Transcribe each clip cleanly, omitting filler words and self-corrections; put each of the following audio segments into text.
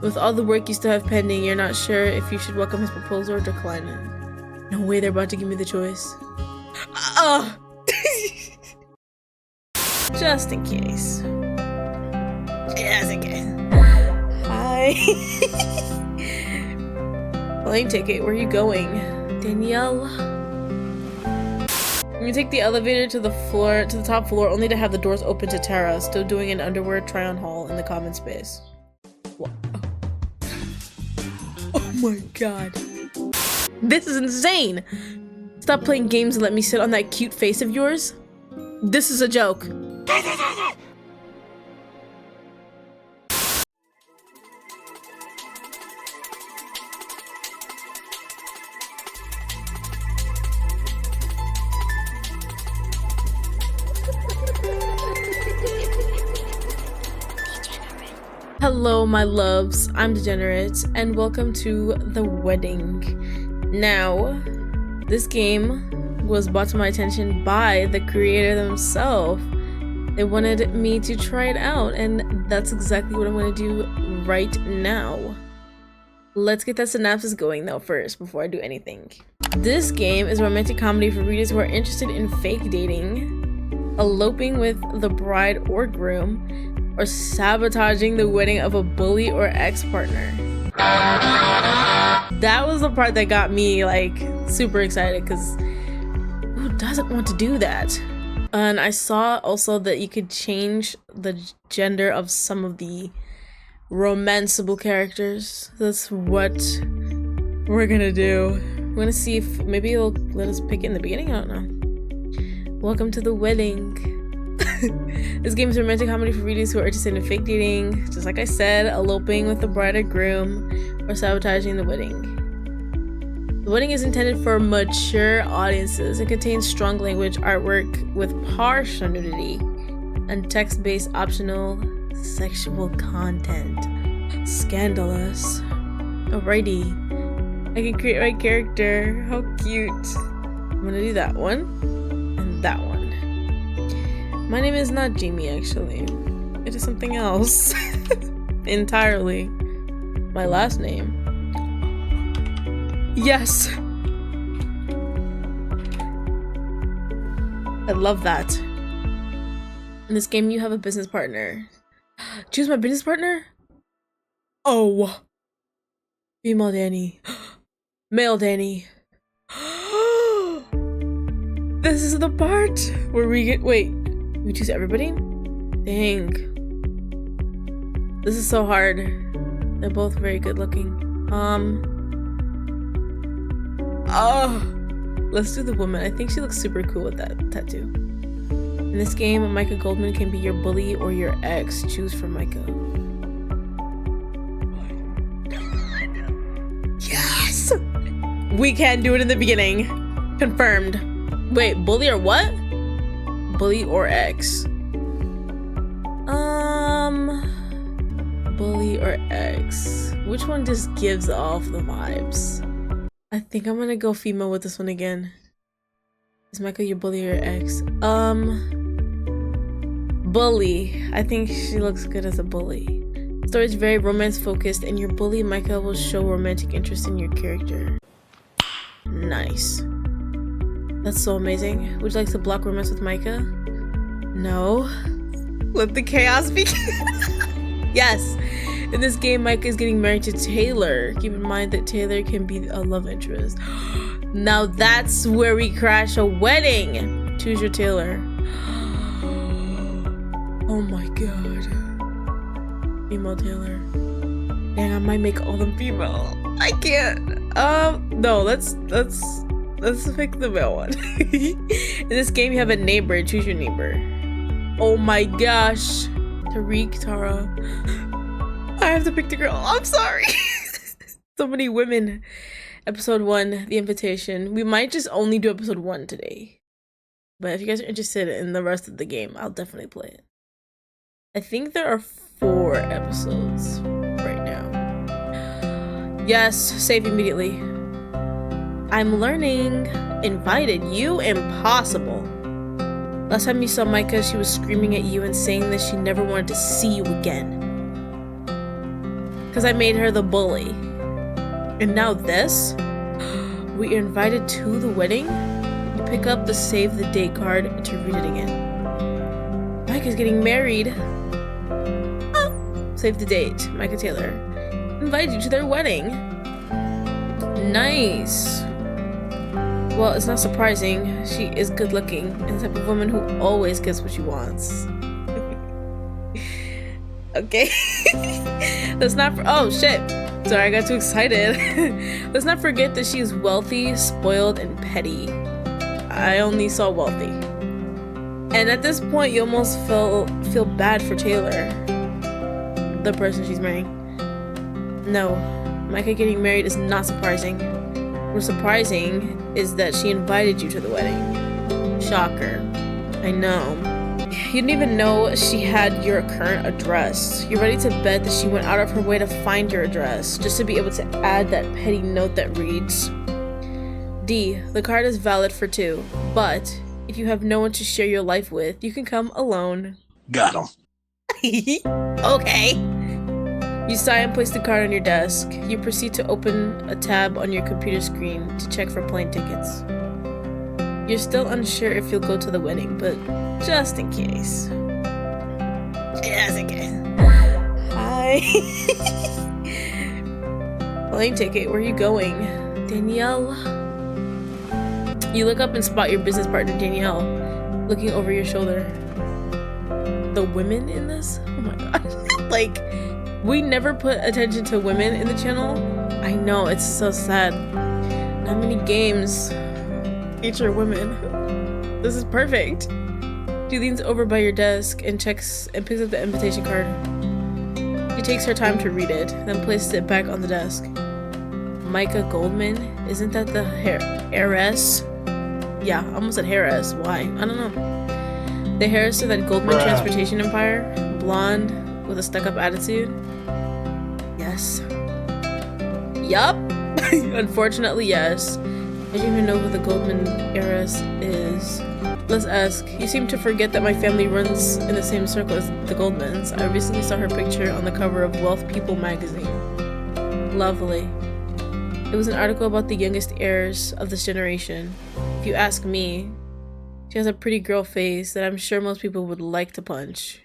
With all the work you still have pending, you're not sure if you should welcome his proposal or decline it. No way they're about to give me the choice. Oh! Just in case. Just in case. Hi. Plane ticket, where are you going? Danielle? You take the elevator to the top floor, only to have the doors open to Tara, still doing an underwear try-on haul in the common space. What? Oh my god. This is insane! Stop playing games and let me sit on that cute face of yours. This is a joke. Hello my loves, I'm Degenerate, and welcome to The Wedding. Now, this game was brought to my attention by the creator themselves. They wanted me to try it out, and that's exactly what I'm going to do right now. Let's get that synopsis going though first, before I do anything. This game is a romantic comedy for readers who are interested in fake dating, eloping with the bride or groom, or sabotaging the wedding of a bully or ex-partner. That was the part that got me like super excited, because who doesn't want to do that? And I saw also that you could change the gender of some of the romanceable characters. That's what we're gonna do. We're gonna see if maybe it'll let us pick it in the beginning. I don't know. Welcome to The Wedding. This game is a romantic comedy for readers who are interested in fake dating, just like I said, eloping with the bride or groom, or sabotaging the wedding. The Wedding is intended for mature audiences. It contains strong language, artwork with partial nudity, and text-based optional sexual content. Scandalous. Alrighty. I can create my character. How cute. I'm gonna do that one, and that one. My name is not Jamie, actually. It is something else. Entirely. My last name. Yes! I love that. In this game, you have a business partner. Choose my business partner? Oh! Female Danny. Male Danny. This is the part where we get- wait. We choose everybody? Dang. This is so hard. They're both very good looking. Let's do the woman. I think she looks super cool with that tattoo. In this game, Micah Goldman can be your bully or your ex. Choose for Micah. Yes! We can do it in the beginning. Confirmed. Wait, bully or what? Bully or ex? Bully or ex? Which one just gives off the vibes? I think I'm gonna go female with this one again. Is Micah your bully or ex? Bully. I think she looks good as a bully. The story is very romance focused, and your bully Micah will show romantic interest in your character. Nice. That's so amazing. Would you like to block romance with Micah? No. Let the chaos begin. Yes. In this game, Micah is getting married to Taylor. Keep in mind that Taylor can be a love interest. Now that's where we crash a wedding. Choose your Taylor. Oh my god. Female Taylor. Dang, I might make all them female. I can't. No, let's pick the male one. In this game, you have a neighbor. Choose your neighbor. Oh my gosh. Tariq, Tara. I have to pick the girl. I'm sorry. So many women. Episode 1, The Invitation. We might just only do episode 1 today. But if you guys are interested in the rest of the game, I'll definitely play it. I think there are 4 episodes right now. Yes, save immediately. I'm learning. Invited you? Impossible. Last time you saw Micah, she was screaming at you and saying that she never wanted to see you again. Because I made her the bully. And now this? We are invited to the wedding? You pick up the save the date card to read it again. Mike is getting married. Oh. Save the date. Micah Taylor. Invited you to their wedding. Nice. Well, it's not surprising. She is good looking and the type of woman who always gets what she wants. Okay. Let's not oh shit. Sorry, I got too excited. Let's not forget that she is wealthy, spoiled, and petty. I only saw wealthy. And at this point, you almost feel bad for Taylor, the person she's marrying. No, Micah getting married is not surprising. What's surprising is that she invited you to the wedding. Shocker. I know. You didn't even know she had your current address. You're ready to bet that she went out of her way to find your address, just to be able to add that petty note that reads, D, the card is valid for 2, but if you have no one to share your life with, you can come alone. Got him. Okay. You sigh and place the card on your desk. You proceed to open a tab on your computer screen to check for plane tickets. You're still unsure if you'll go to the wedding, but just in case. Just in case. Hi. Plane ticket, where are you going? Danielle. You look up and spot your business partner, Danielle, looking over your shoulder. The women in this? Oh my god. Like, we never put attention to women in the channel. I know, it's so sad. Not many games feature women. This is perfect. She leans over by your desk and picks up the invitation card. She takes her time to read it, then places it back on the desk. Micah Goldman? Isn't that the heiress? Yeah, I almost said heiress. Why? I don't know. The heiress of that Goldman Transportation Empire? Blonde, with a stuck-up attitude? Yes. Yup. Unfortunately, yes. I don't even know who the Goldman heiress is. Let's ask. You seem to forget that my family runs in the same circle as the Goldmans. I recently saw her picture on the cover of Wealth People magazine. Lovely. It was an article about the youngest heirs of this generation. If you ask me, she has a pretty girl face that I'm sure most people would like to punch.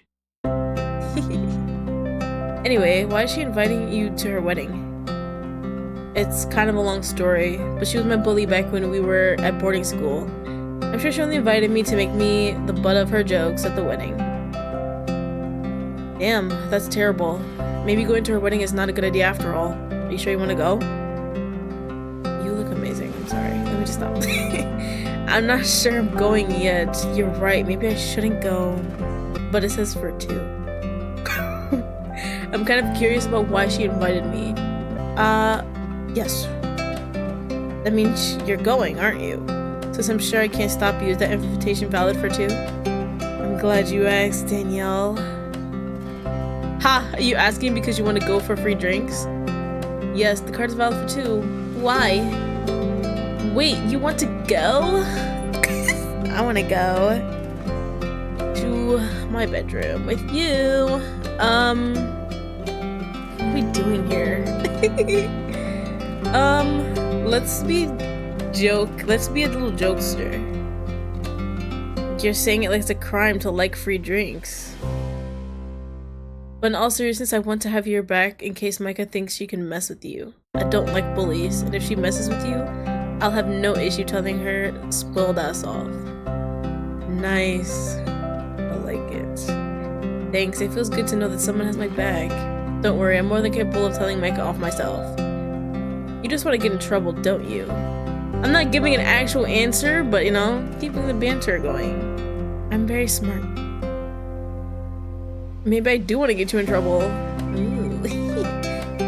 Anyway, why is she inviting you to her wedding? It's kind of a long story, but she was my bully back when we were at boarding school. I'm sure she only invited me to make me the butt of her jokes at the wedding. Damn, that's terrible. Maybe going to her wedding is not a good idea after all. Are you sure you want to go? You look amazing. I'm sorry. Let me just stop. I'm not sure I'm going yet. You're right. Maybe I shouldn't go. But it says for 2. I'm kind of curious about why she invited me. Yes. That means you're going, aren't you? Since I'm sure I can't stop you, is that invitation valid for 2? I'm glad you asked, Danielle. Ha! Are you asking because you want to go for free drinks? Yes, the card is valid for 2. Why? Wait, you want to go? I want to go to my bedroom with you. What are we doing here? Let's be a little jokester. You're saying it like it's a crime to like free drinks. But in all seriousness, I want to have your back in case Micah thinks she can mess with you. I don't like bullies, and if she messes with you, I'll have no issue telling her spoiled ass off. Nice. I like it. Thanks, it feels good to know that someone has my back. Don't worry, I'm more than capable of telling Micah off myself. You just want to get in trouble, don't you? I'm not giving an actual answer, but you know, keeping the banter going. I'm very smart. Maybe I do want to get you in trouble.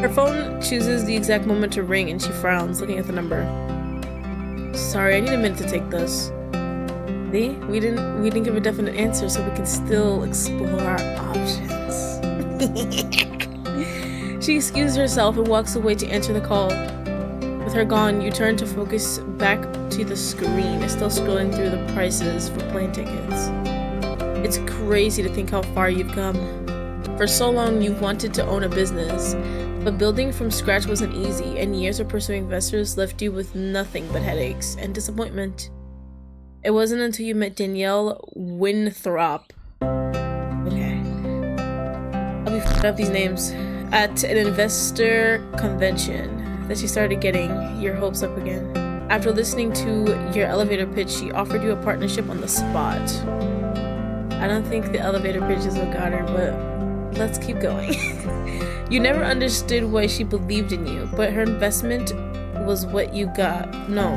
Her phone chooses the exact moment to ring and she frowns, looking at the number. Sorry, I need a minute to take this. See? We didn't give a definite answer, so we can still explore our options. She excuses herself and walks away to answer the call. With her gone, you turn to focus back to the screen, still scrolling through the prices for plane tickets. It's crazy to think how far you've come. For so long, you've wanted to own a business, But building from scratch wasn't easy, and years of pursuing investors left you with nothing but headaches and disappointment. It wasn't until you met Danielle Winthrop. Okay. I'll be f***ing up these names. At an investor convention that she started getting your hopes up again. After listening to your elevator pitch, she offered you a partnership on the spot. I don't think the elevator pitch is what got her, but let's keep going. You never understood why she believed in you, but her investment was what you got. No,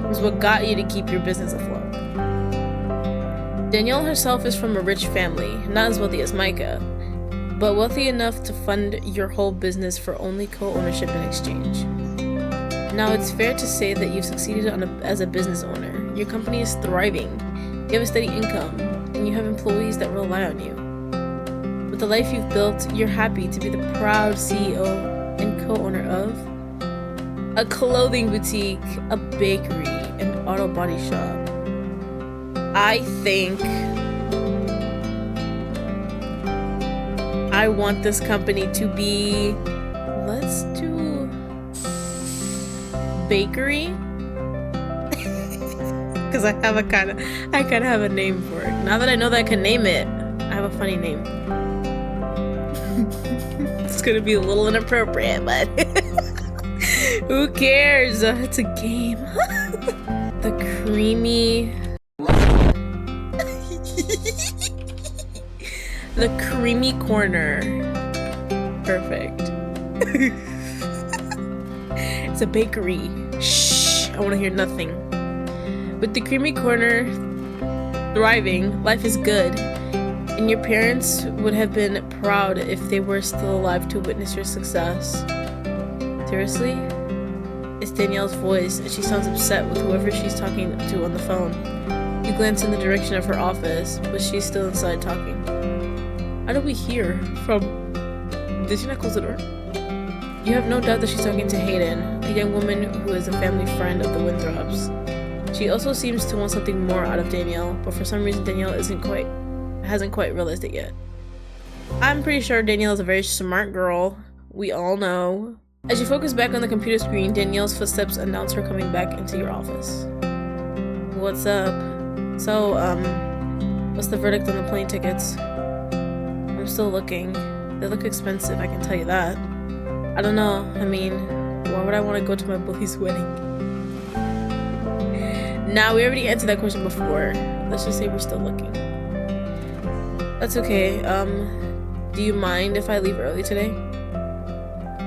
was what got you to keep your business afloat. Danielle herself is from a rich family, not as wealthy as Micah, but wealthy enough to fund your whole business for only co-ownership in exchange. Now, it's fair to say that you've succeeded as a business owner. Your company is thriving, you have a steady income, and you have employees that rely on you. With the life you've built, you're happy to be the proud CEO and co-owner of a clothing boutique, a bakery, an auto body shop. I think I want this company to be, let's do bakery, because I kind of have a name for it. Now that I know that I can name it, I have a funny name. It's gonna be a little inappropriate, but who cares? It's a game. The creamy. The creamy corner. Perfect. It's a bakery. Shh, I want to hear nothing. With the creamy corner thriving, life is good. And your parents would have been proud if they were still alive to witness your success. Seriously? It's Danielle's voice, and she sounds upset with whoever she's talking to on the phone. You glance in the direction of her office, but she's still inside talking. How do we hear from... Did she not close the door? You have no doubt that she's talking to Hayden, the young woman who is a family friend of the Winthrops. She also seems to want something more out of Danielle, but for some reason Danielle hasn't quite realized it yet. I'm pretty sure Danielle is a very smart girl. We all know. As you focus back on the computer screen, Danielle's footsteps announce her coming back into your office. What's up? So, what's the verdict on the plane tickets? I'm still looking. They look expensive, I can tell you that. I don't know. I mean, why would I want to go to my bully's wedding? Nah, we already answered that question before. Let's just say we're still looking. That's okay. Do you mind if I leave early today?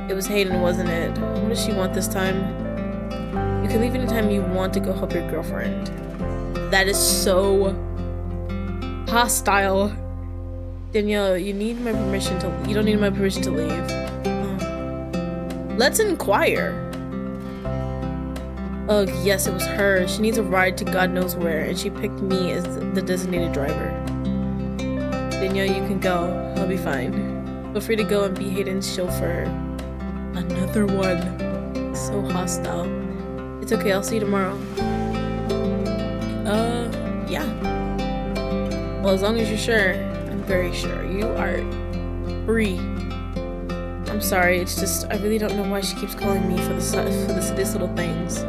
It was Hayden, wasn't it? What does she want this time? You can leave anytime you want to go help your girlfriend. That is so hostile. Danielle, you don't need my permission to leave. Let's inquire. Ugh, yes, it was her. She needs a ride to God knows where, and she picked me as the designated driver. Danielle, you can go. I'll be fine. Feel free to go and be Hayden's chauffeur. Another one. So hostile. It's okay, I'll see you tomorrow. Yeah. Well, as long as you're sure. I'm very sure. You are free. I'm sorry, it's just, I really don't know why she keeps calling me for the silliest little things.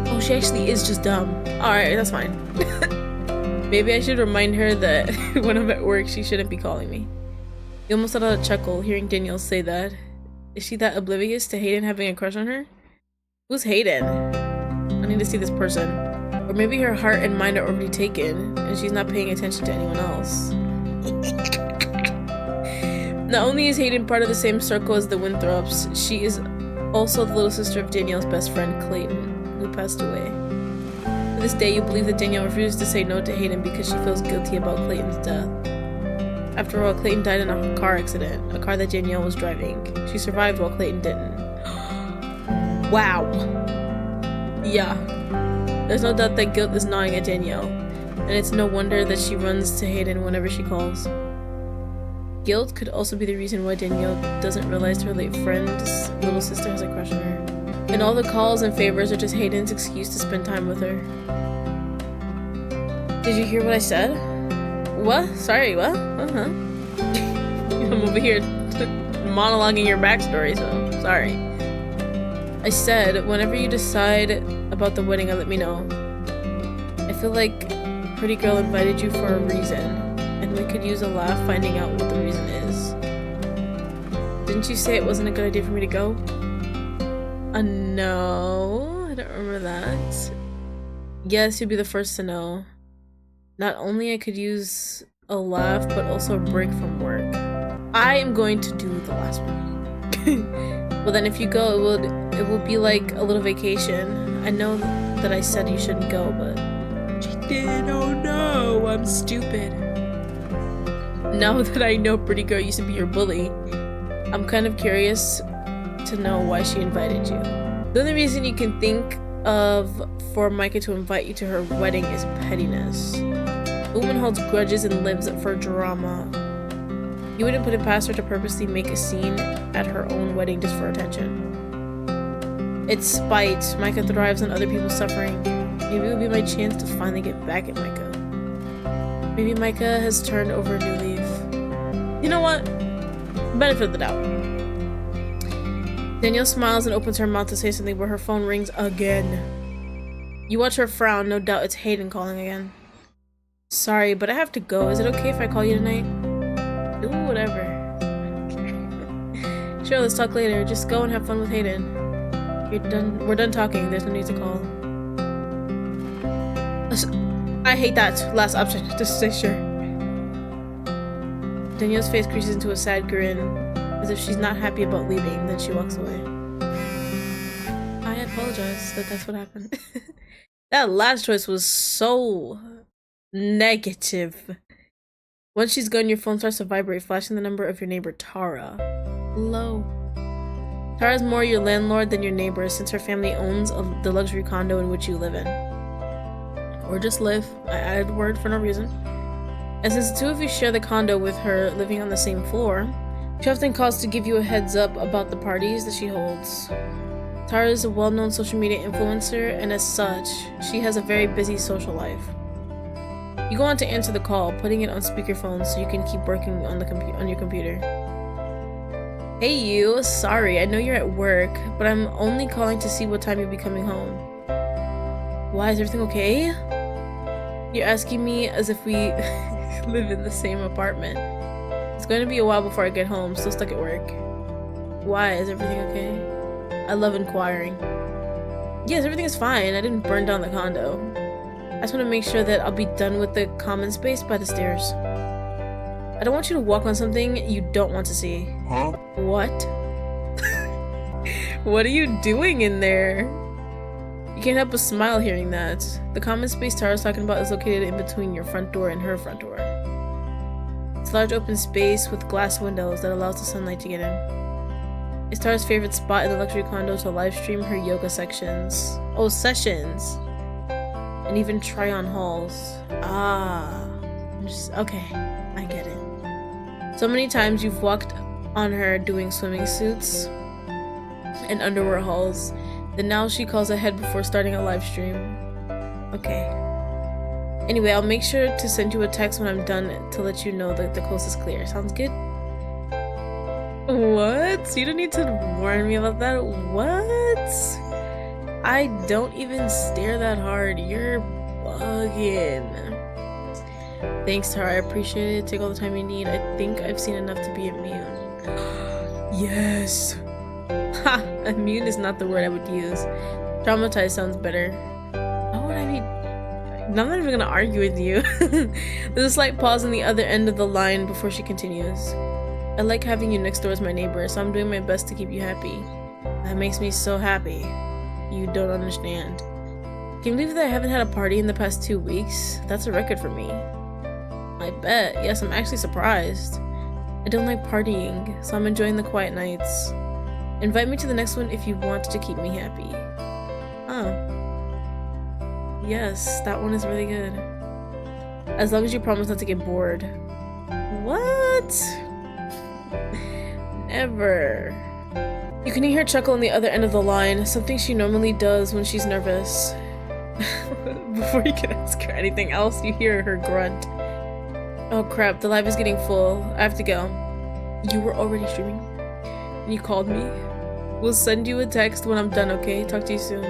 Oh, she actually is just dumb. Alright, that's fine. Maybe I should remind her that when I'm at work, she shouldn't be calling me. You almost let out a chuckle hearing Danielle say that. Is she that oblivious to Hayden having a crush on her? Who's Hayden? I need to see this person. Or maybe her heart and mind are already taken, and she's not paying attention to anyone else. Not only is Hayden part of the same circle as the Winthrops, she is also the little sister of Danielle's best friend, Clayton, who passed away. To this day, you believe that Danielle refuses to say no to Hayden because she feels guilty about Clayton's death. After all, Clayton died in a car accident, a car that Danielle was driving. She survived while Clayton didn't. Wow. Yeah. There's no doubt that guilt is gnawing at Danielle, and it's no wonder that she runs to Hayden whenever she calls. Guilt could also be the reason why Danielle doesn't realize her late friend's little sister has a crush on her. And all the calls and favors are just Hayden's excuse to spend time with her. Did you hear what I said? What? Sorry, what? I'm over here monologuing your backstory, so sorry. I said, whenever you decide about the wedding, let me know. I feel like Pretty Girl invited you for a reason, and we could use a laugh finding out what the reason is. Didn't you say it wasn't a good idea for me to go? No, I don't remember that. Yes, you'll be the first to know. Not only I could use a laugh, but also a break from work. I am going to do the last one. Well then if you go, it will be like a little vacation. I know that I said you shouldn't go, but she did. Oh no, I'm stupid. Now that I know Pretty Girl used to be your bully, I'm kind of curious to know why she invited you. The only reason you can think of for Micah to invite you to her wedding is pettiness. The woman holds grudges and lives for drama. You wouldn't put it past her to purposely make a scene at her own wedding just for attention. It's spite. Micah thrives on other people's suffering. Maybe it would be my chance to finally get back at Micah. Maybe Micah has turned over a new leaf. You know what? Benefit of the doubt. Danielle smiles and opens her mouth to say something, but her phone rings again. You watch her frown. No doubt it's Hayden calling again. Sorry, but I have to go. Is it okay if I call you tonight? Ooh, whatever. Sure, let's talk later. Just go and have fun with Hayden. We're done talking. There's no need to call. I hate that last option. Just say sure. Danielle's face creases into a sad grin, as if she's not happy about leaving. Then she walks away. I apologize that that's what happened. That last choice was so negative. Once she's gone, your phone starts to vibrate, flashing the number of your neighbor, Tara. Hello. Tara's more your landlord than your neighbor, since her family owns the luxury condo in which you live in. Or just live. I added the word for no reason. And since the two of you share the condo with her living on the same floor, she often calls to give you a heads up about the parties that she holds. Tara is a well-known social media influencer, and as such, she has a very busy social life. You go on to answer the call, putting it on speakerphone so you can keep working on your computer. Hey you, sorry, I know you're at work, but I'm only calling to see what time you'll be coming home. Why, is everything okay? You're asking me as if we live in the same apartment. It's going to be a while before I get home, still stuck at work. Why, is everything okay? I love inquiring. Yes, everything is fine. I didn't burn down the condo. I just want to make sure that I'll be done with the common space by the stairs. I don't want you to walk on something you don't want to see. Huh? What? What are you doing in there? You can't help but smile hearing that. The common space Tara's talking about is located in between your front door and her front door. It's a large open space with glass windows that allows the sunlight to get in. It's Tara's favorite spot in the luxury condo to live stream her yoga sessions. Oh, sessions! And even try on hauls. Okay, I get it. So many times you've walked on her doing swimming suits and underwear hauls. Then now she calls ahead before starting a live stream. Okay. Anyway, I'll make sure to send you a text when I'm done to let you know that the coast is clear. Sounds good? What? You don't need to warn me about that? What? I don't even stare that hard. You're bugging. Thanks, Tara. I appreciate it. Take all the time you need. I think I've seen enough to be immune. Yes. Ha! Immune is not the word I would use. Traumatized sounds better. Why would I be? I'm not even gonna argue with you. There's a slight pause on the other end of the line before she continues. I like having you next door as my neighbor, so I'm doing my best to keep you happy. That makes me so happy. You don't understand. Can you believe that I haven't had a party in the past 2 weeks? That's a record for me. I bet. Yes, I'm actually surprised. I don't like partying, so I'm enjoying the quiet nights. Invite me to the next one if you want to keep me happy. Oh. Yes, that one is really good. As long as you promise not to get bored. What? Never. You can hear her chuckle on the other end of the line, something she normally does when she's nervous. Before you can ask her anything else, you hear her grunt. Oh crap, the live is getting full. I have to go. You were already streaming? And you called me. We'll send you a text when I'm done, okay? Talk to you soon.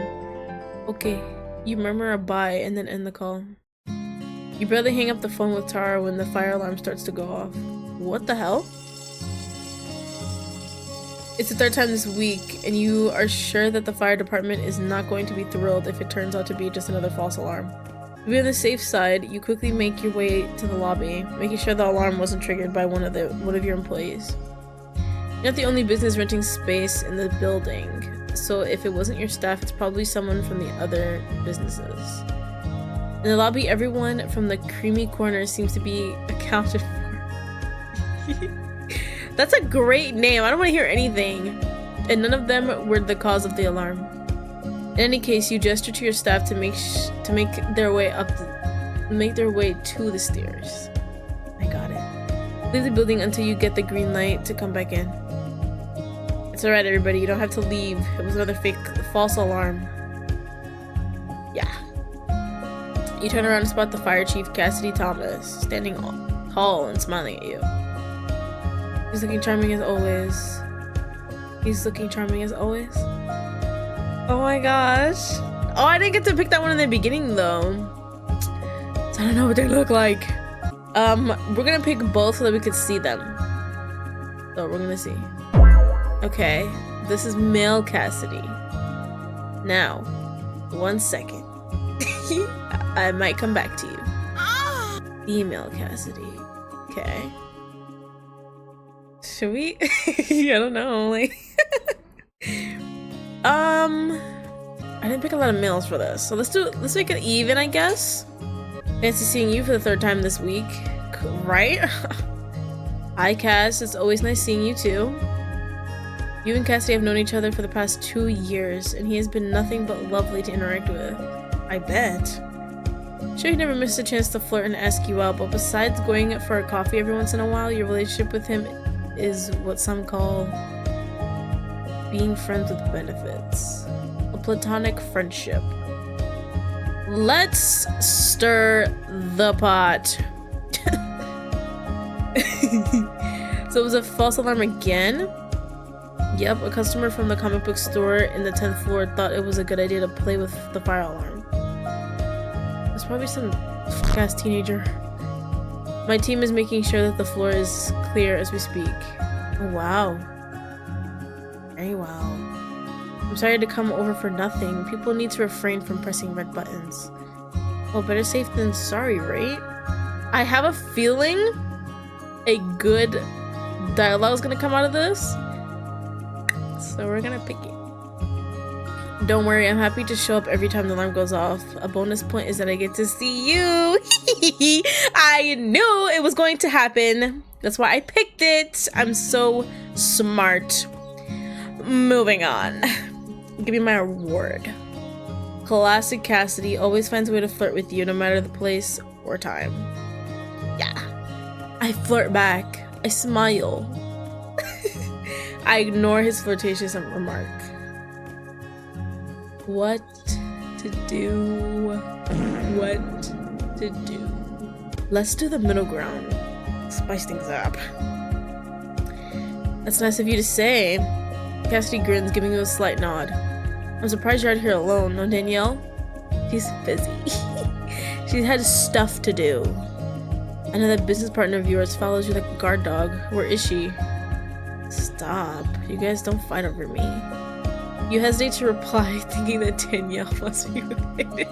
Okay. You murmur a bye and then end the call. You barely hang up the phone with Tara when the fire alarm starts to go off. What the hell? It's the third time this week, and you are sure that the fire department is not going to be thrilled if it turns out to be just another false alarm. To be on the safe side, you quickly make your way to the lobby, making sure the alarm wasn't triggered by one of your employees. You're not the only business renting space in the building, so if it wasn't your staff, it's probably someone from the other businesses. In the lobby, everyone from the creamy corner seems to be accounted for. That's a great name. I don't want to hear anything. And none of them were the cause of the alarm. In any case, you gesture to your staff to make their way to the stairs. I got it. Leave the building until you get the green light to come back in. It's alright, everybody. You don't have to leave. It was another false alarm. Yeah. You turn around and spot the fire chief, Cassidy Thomas, standing tall and smiling at you. He's looking charming as always. Oh my gosh. Oh, I didn't get to pick that one in the beginning though. So I don't know what they look like. We're gonna pick both so that we could see them. So we're gonna see. Okay, this is male Cassidy. Now, 1 second. I might come back to you. Female Cassidy. Okay. Should we? I don't know. Like, I didn't pick a lot of males for this, so let's make it even, I guess. Fancy seeing you for the third time this week, right? Hi, Cass. It's always nice seeing you too. You and Cassidy have known each other for the past 2 years, and he has been nothing but lovely to interact with. I bet. Sure, he never missed a chance to flirt and ask you out, but besides going for a coffee every once in a while, your relationship with him is what some call being friends with benefits. A platonic friendship. Let's stir the pot. So it was a false alarm again? Yep, a customer from the comic book store in the 10th floor thought it was a good idea to play with the fire alarm. It's probably some fuck-ass teenager. My team is making sure that the floor is clear as we speak. Oh, wow. Very well. I'm sorry to come over for nothing. People need to refrain from pressing red buttons. Well, better safe than sorry, right? I have a feeling a good dialogue is gonna come out of this. So we're gonna pick it. Don't worry, I'm happy to show up every time the alarm goes off. A bonus point is that I get to see you. I knew it was going to happen. That's why I picked it. I'm so smart. Moving on. Give me my reward. Classic Cassidy always finds a way to flirt with you no matter the place or time. Yeah. I flirt back. I smile. I ignore his flirtatious remark. What to do? What to do? Let's do the middle ground. Spice things up. That's nice of you to say. Cassidy grins, giving you a slight nod. I'm surprised you're out here alone, no Danielle? She's busy. She had stuff to do. I know that business partner of yours follows you like a guard dog. Where is she? Stop. You guys don't fight over me. You hesitate to reply, thinking that Danielle must be related.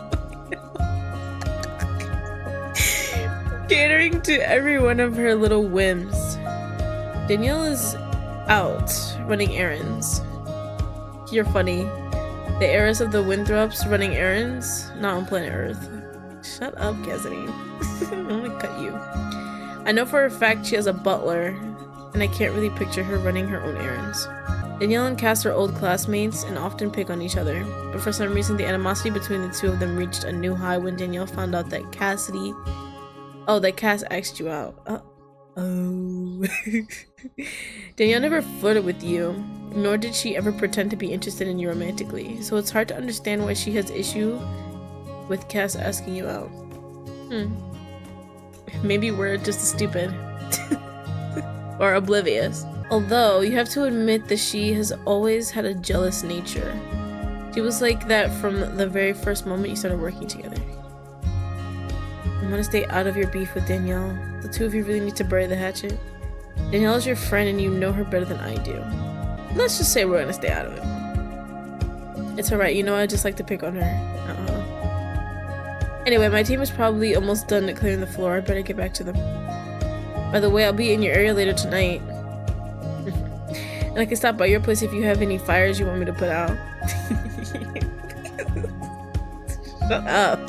Catering to every one of her little whims. Danielle is out running errands. You're funny. The heiress of the Winthrops running errands? Not on planet Earth. Shut up, Cassidy. I'm gonna cut you. I know for a fact she has a butler, and I can't really picture her running her own errands. Danielle and Cass are old classmates and often pick on each other, but for some reason the animosity between the two of them reached a new high when Danielle found out that Cass asked you out. Oh. Danielle never flirted with you, nor did she ever pretend to be interested in you romantically, so it's hard to understand why she has issue with Cass asking you out. Maybe we're just stupid. Or oblivious. Although, you have to admit that she has always had a jealous nature. She was like that from the very first moment you started working together. I'm gonna stay out of your beef with Danielle. The two of you really need to bury the hatchet. Danielle is your friend and you know her better than I do. Let's just say we're gonna stay out of it. It's alright, you know I just like to pick on her. Anyway, my team is probably almost done clearing the floor. I better get back to them. By the way, I'll be in your area later tonight. And I can stop by your place if you have any fires you want me to put out. Shut up.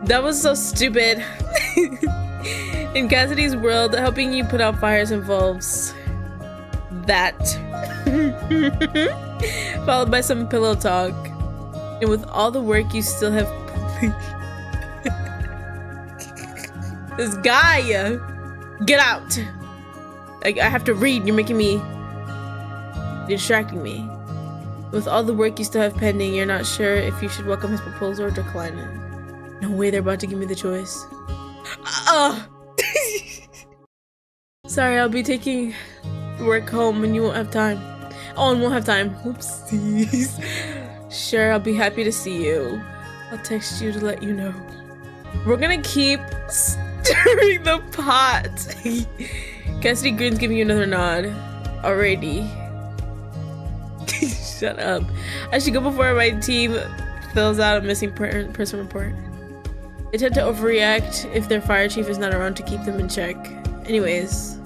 That was so stupid. In Cassidy's world, helping you put out fires involves that. Followed by some pillow talk. And with all the work you still have... This guy! Get out! I have to read, you're making me... You're distracting me. With all the work you still have pending, you're not sure if you should welcome his proposal or decline it. No way they're about to give me the choice. Sorry, I'll be taking work home and you won't have time. Oh, and won't have time. Oopsies. Sure, I'll be happy to see you. I'll text you to let you know. We're gonna keep stirring the pot. Cassidy grins, giving you another nod. Alrighty. Shut up. I should go before my team fills out a missing person report. They tend to overreact if their fire chief is not around to keep them in check. Anyways,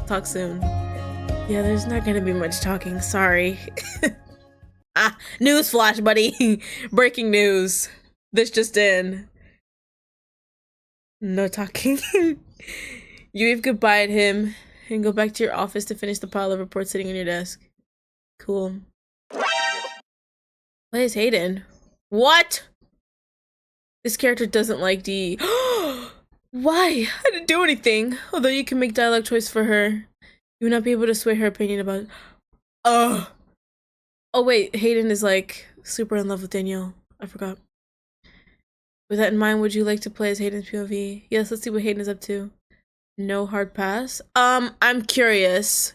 talk soon. Yeah, there's not gonna be much talking, sorry. News flash, buddy. Breaking news. This just in. No talking. You wave goodbye at him and go back to your office to finish the pile of reports sitting on your desk. Cool. What is Hayden? What? This character doesn't like Dee. Why? I didn't do anything. Although you can make dialogue choice for her, you will not be able to sway her opinion about... Oh wait, Hayden is like super in love with Danielle. I forgot. With that in mind, would you like to play as Hayden's POV? Yes, let's see what Hayden is up to. No hard pass. I'm curious.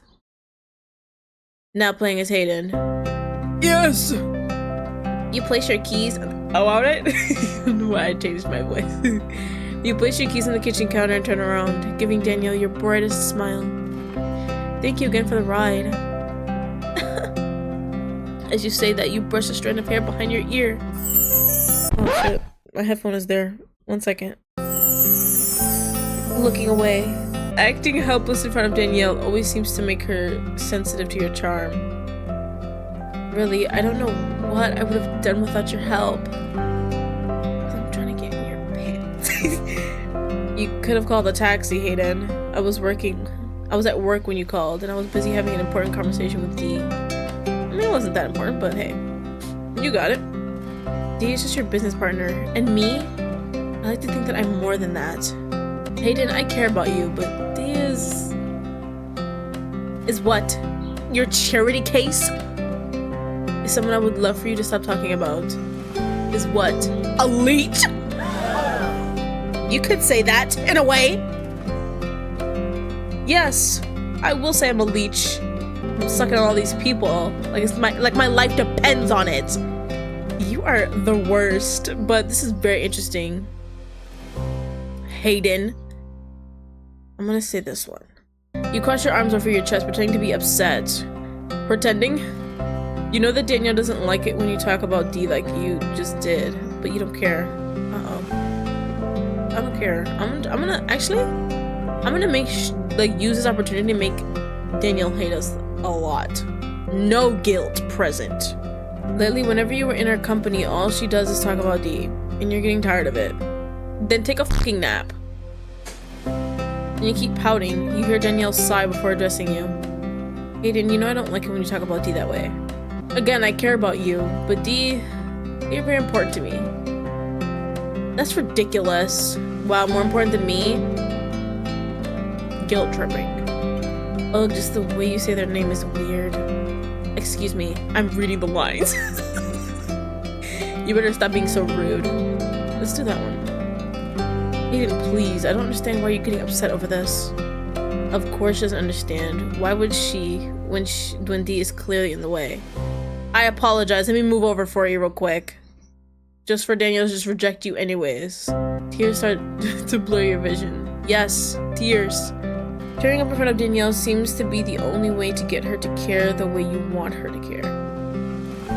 Now playing as Hayden. Yes! You place your keys on... Oh, alright? I don't know why I changed my voice. You place your keys on the kitchen counter and turn around, giving Danielle your brightest smile. Thank you again for the ride. As you say that, you brush a strand of hair behind your ear. Oh shit, my headphone is there. 1 second. Looking away. Acting helpless in front of Danielle always seems to make her sensitive to your charm. Really, I don't know what I would have done without your help. I'm trying to get in your pants. You could have called a taxi, Hayden. I was at work when you called, and I was busy having an important conversation with Dee. I mean, it wasn't that important, but hey. You got it. Dee is just your business partner. And me? I like to think that I'm more than that. Hayden, I care about you, but Dee is what? Your charity case? Is someone I would love for you to stop talking about. Is what? A leech? You could say that, in a way. Yes, I will say I'm a leech. I'm sucking on all these people. Like my life depends on it. You are the worst, but this is very interesting. Hayden. I'm gonna say this one. You cross your arms over your chest, pretending to be upset. Pretending? You know that Danielle doesn't like it when you talk about Dee like you just did, but you don't care. I don't care. I'm gonna use this opportunity to make Danielle hate us a lot. No guilt present. Lately, whenever you were in her company, all she does is talk about Dee, and you're getting tired of it. Then take a fucking nap. And you keep pouting. You hear Danielle sigh before addressing you. Hayden, you know I don't like it when you talk about Dee that way. Again, I care about you, but Dee, you're very important to me. That's ridiculous. Wow, more important than me? Guilt tripping. Oh, just the way you say their name is weird. Excuse me, I'm reading the lines. You better stop being so rude. Let's do that one. Hayden, please, I don't understand why you're getting upset over this. Of course she doesn't understand. Why would she when D is clearly in the way? I apologize. Let me move over for you real quick. Just for Danielle to just reject you anyways. Tears start to blur your vision. Yes, tears. Tearing up in front of Danielle seems to be the only way to get her to care the way you want her to care.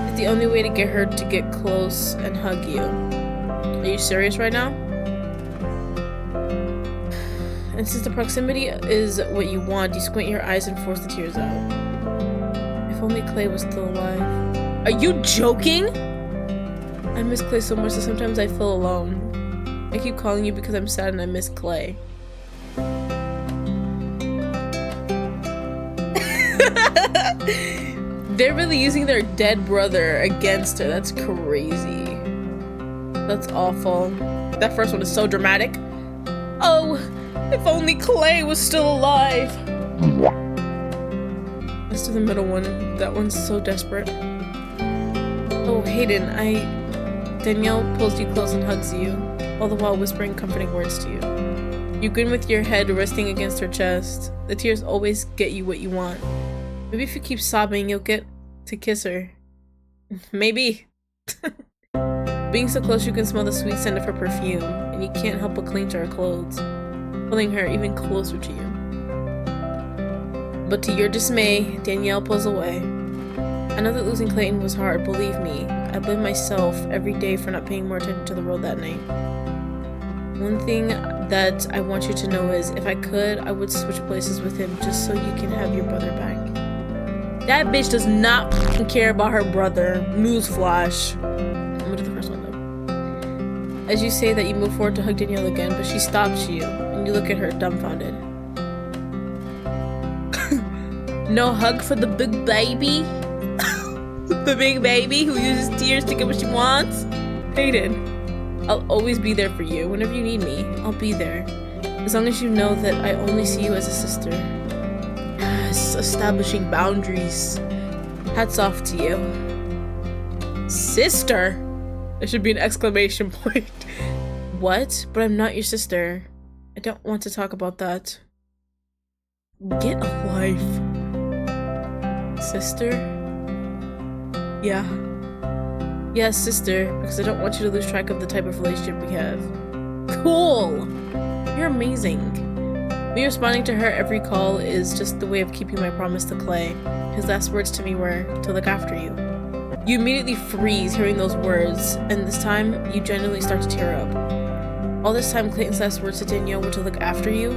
It's the only way to get her to get close and hug you. Are you serious right now? And since the proximity is what you want, you squint your eyes and force the tears out. If only Clay was still alive. Are you joking? I miss Clay so much that sometimes I feel alone. I keep calling you because I'm sad and I miss Clay. They're really using their dead brother against her. That's crazy. That's awful. That first one is so dramatic. Oh, if only Clay was still alive. As to the middle one, that one's so desperate. Oh, Hayden, Danielle pulls you close and hugs you, all the while whispering comforting words to you. You grin with your head resting against her chest. The tears always get you what you want. Maybe if you keep sobbing, you'll get to kiss her. Maybe. Being so close, you can smell the sweet scent of her perfume, and you can't help but cling to her clothes, pulling her even closer to you. But to your dismay, Danielle pulls away. I know that losing Clayton was hard, believe me. I blame myself every day for not paying more attention to the road that night. One thing that I want you to know is, if I could, I would switch places with him just so you can have your brother back. That bitch does not care about her brother. Newsflash. I'm gonna do the first one though. As you say that, you move forward to hug Danielle again, but she stops you, and you look at her dumbfounded. No hug for the big baby? The big baby who uses tears to get what she wants? Hayden, I'll always be there for you. Whenever you need me, I'll be there. As long as you know that I only see you as a sister. Yes, establishing boundaries. Hats off to you. Sister? There should be an exclamation point. What? But I'm not your sister. I don't want to talk about that. Get a life. Sister? Yeah. Yeah, sister, because I don't want you to lose track of the type of relationship we have. Cool! You're amazing. Me responding to her every call is just the way of keeping my promise to Clay. His last words to me were, to look after you. You immediately freeze hearing those words, and this time, you genuinely start to tear up. All this time, Clayton's last words to Danielle were to look after you?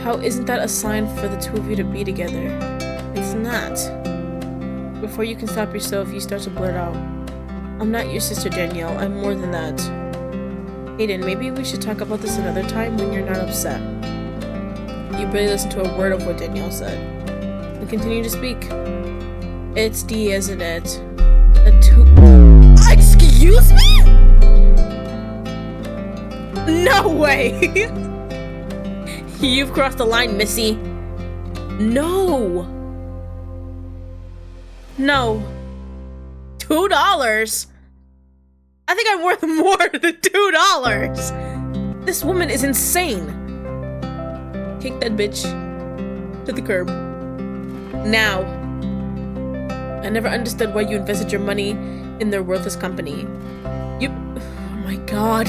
How isn't that a sign for the two of you to be together? It's not. Before you can stop yourself, you start to blurt out. I'm not your sister, Danielle. I'm more than that. Hayden, maybe we should talk about this another time when you're not upset. You barely listen to a word of what Danielle said, and continue to speak. It's D, isn't it? Excuse me? No way! You've crossed the line, Missy. No! No. $2? I think I'm worth more than $2. This woman is insane. Kick that bitch to the curb. Now. I never understood why you invested your money in their worthless company. Oh my god.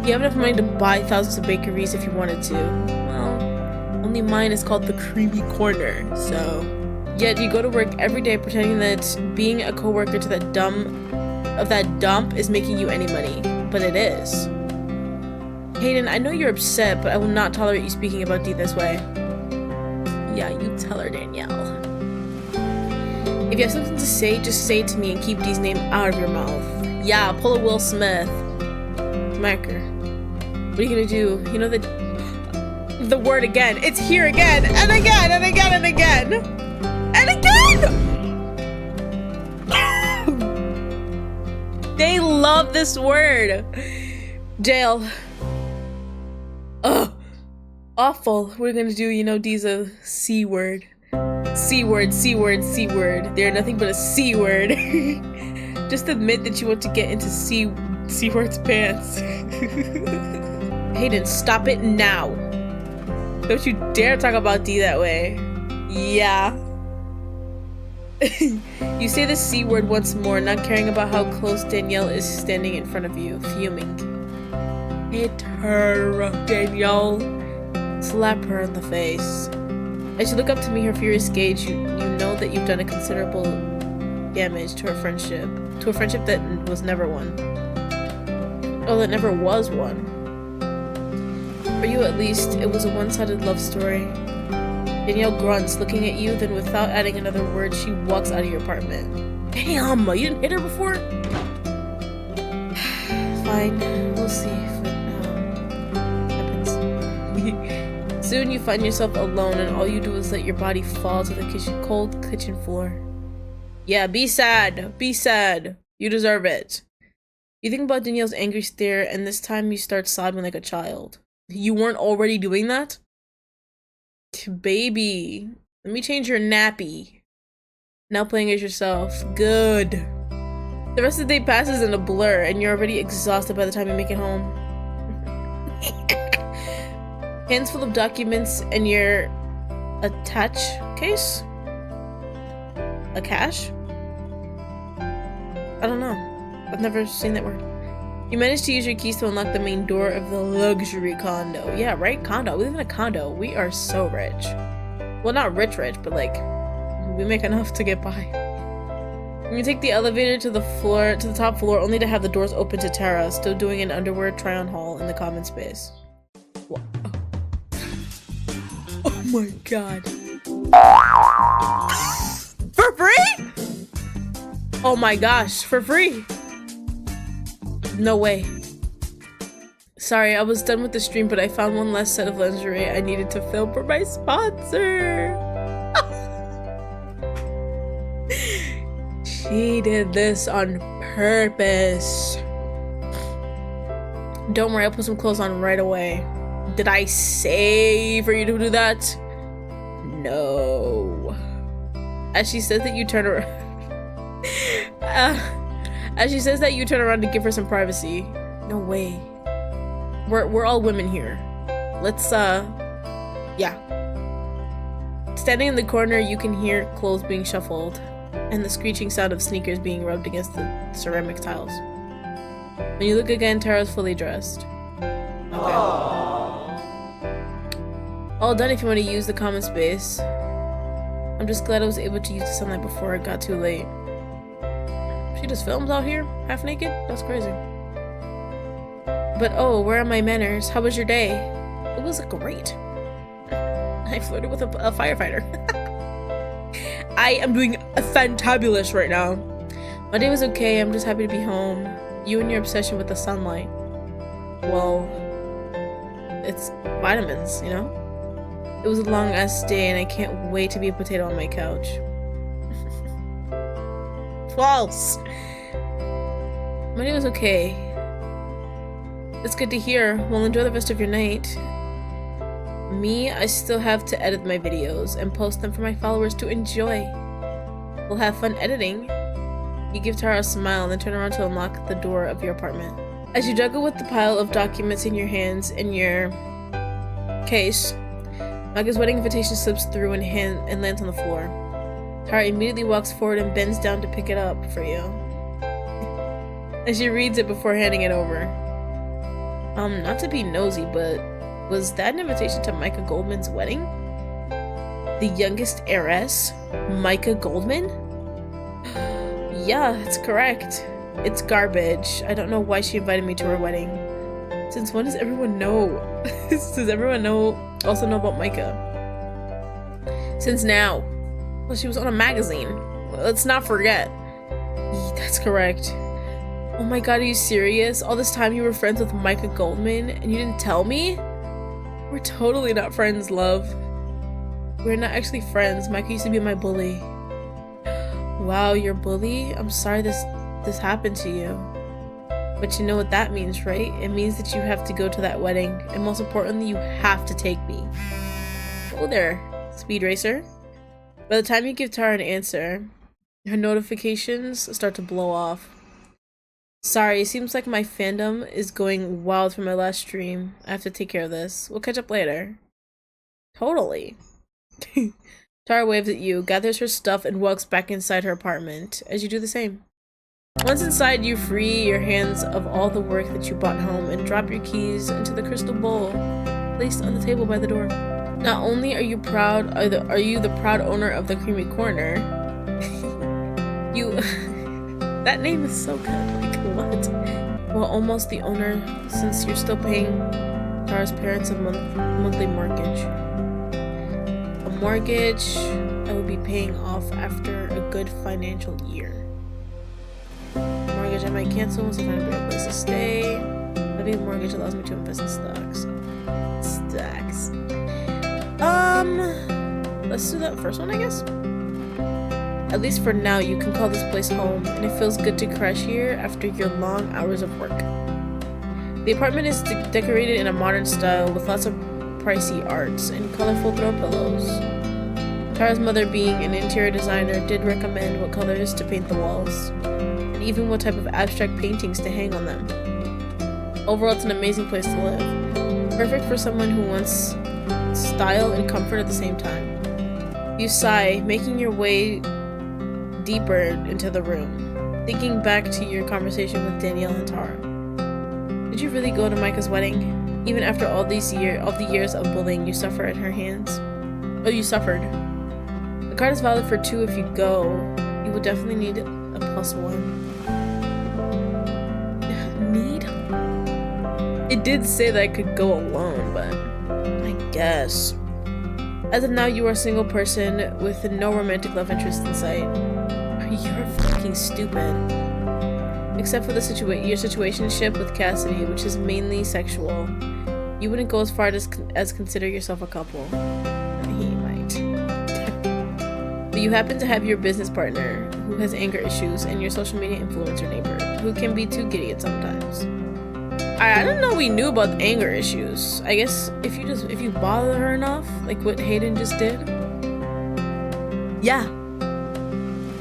You have enough money to buy thousands of bakeries if you wanted to. Well, only mine is called the Creamy Corner, so. Yet you go to work every day pretending that being a co-worker to that dump is making you any money. But it is. Hayden, I know you're upset, but I will not tolerate you speaking about Dee this way. Yeah, you tell her, Danielle. If you have something to say, just say it to me and keep Dee's name out of your mouth. Yeah, pull a Will Smith. Smack her. What are you gonna do? You know the word again. It's here again, and again, and again, and again. And again! They love this word. Jail. Ugh. Awful. We're gonna do, you know, Dee's a C word. C word, C word, C word. They're nothing but a C word. Just admit that you want to get into C word's pants. Hayden, stop it now. Don't you dare talk about D that way. Yeah. You say the C word once more, not caring about how close Danielle is standing in front of you, fuming. Hit her, Danielle. Slap her in the face. As you look up to me, her furious gaze, you know that you've done a considerable damage to her friendship. To a friendship that was never one. Oh, that never was one. For you at least, it was a one-sided love story. Danielle grunts, looking at you, then without adding another word, she walks out of your apartment. Damn, you didn't hit her before? Fine, we'll see if it happens. Soon you find yourself alone and all you do is let your body fall to the cold kitchen floor. Yeah, be sad. Be sad. You deserve it. You think about Danielle's angry stare and this time you start sobbing like a child. You weren't already doing that? Baby, let me change your nappy. Now playing as yourself. Good. The rest of the day passes in a blur and you're already exhausted by the time you make it home. Hands full of documents and your attach case? A cache? I don't know. I've never seen that word. You managed to use your keys to unlock the main door of the luxury condo. Yeah, right? Condo. We live in a condo. We are so rich. Well, not rich, but like, we make enough to get by. You take the elevator to the top floor, only to have the doors open to Tara, still doing an underwear try-on haul in the common space. What? Oh my god. For free? Oh my gosh, for free. No way. Sorry, I was done with the stream, but I found one last set of lingerie I needed to film for my sponsor. She did this on purpose. Don't worry, I'll put some clothes on right away. Did I say for you to do that? No. As she says that you turn around. As she says that you turn around to give her some privacy. No way. We're all women here. Let's yeah. Standing in the corner, you can hear clothes being shuffled and the screeching sound of sneakers being rubbed against the ceramic tiles. When you look again, Tara's fully dressed. Okay. All done if you want to use the common space. I'm just glad I was able to use the sunlight before it got too late. She just films out here, half naked? That's crazy. But oh, where are my manners? How was your day? It was great. I flirted with a firefighter. I am doing fantabulous right now. My day was okay, I'm just happy to be home. You and your obsession with the sunlight. Well, it's vitamins, you know? It was a long ass day and I can't wait to be a potato on my couch. False! My day was okay. It's good to hear. Well, enjoy the rest of your night. Me, I still have to edit my videos and post them for my followers to enjoy. We'll have fun editing. You give Tara a smile and then turn around to unlock the door of your apartment. As you juggle with the pile of documents in your hands in your case, Micah's wedding invitation slips through and lands on the floor. Tara immediately walks forward and bends down to pick it up for you. And she reads it before handing it over. Not to be nosy, but was that an invitation to Micah Goldman's wedding? The youngest heiress? Micah Goldman? Yeah, that's correct. It's garbage. I don't know why she invited me to her wedding. Since when does everyone know? Does everyone also know about Micah? Since now. Well, she was on a magazine. Let's not forget. That's correct. Oh my god, are you serious? All this time you were friends with Micah Goldman and you didn't tell me? We're totally not friends, love. We're not actually friends. Micah used to be my bully. Wow, your bully? I'm sorry this happened to you. But you know what that means, right? It means that you have to go to that wedding. And most importantly, you have to take me. Oh there, Speed Racer. By the time you give Tara an answer, her notifications start to blow off. Sorry, it seems like my fandom is going wild from my last stream. I have to take care of this. We'll catch up later. Totally. Tara waves at you, gathers her stuff, and walks back inside her apartment, as you do the same. Once inside, you free your hands of all the work that you brought home and drop your keys into the crystal bowl placed on the table by the door. Not only are you the proud owner of the Creamy Corner, you that name is so good, like what? Well, almost the owner, since you're still paying Tara's parents a monthly mortgage. A mortgage I will be paying off after a good financial year. Mortgage I might cancel once I find a better place to stay. Having a mortgage allows me to invest in stocks. Let's do that first one, I guess. At least for now, you can call this place home, and it feels good to crash here after your long hours of work. The apartment is decorated in a modern style with lots of pricey arts and colorful throw pillows. Tara's mother, being an interior designer, did recommend what colors to paint the walls, and even what type of abstract paintings to hang on them. Overall, it's an amazing place to live. Perfect for someone who wants style and comfort at the same time. You sigh, making your way deeper into the room, thinking back to your conversation with Danielle and Tara. Did you really go to Micah's wedding? Even after all the years of bullying you suffer at her hands? Oh, you suffered. The card is valid for 2 if you go. You will definitely need a +1. Need? It did say that I could go alone, but I guess. As of now, you are a single person with no romantic love interest in sight. You're fucking stupid. Except for your situationship with Cassidy, which is mainly sexual. You wouldn't go as far as consider yourself a couple. He might. But you happen to have your business partner, who has anger issues, and your social media influencer neighbor, who can be too giddy at sometimes. I didn't know we knew about the anger issues. I guess if you bother her enough, like what Hayden just did. Yeah.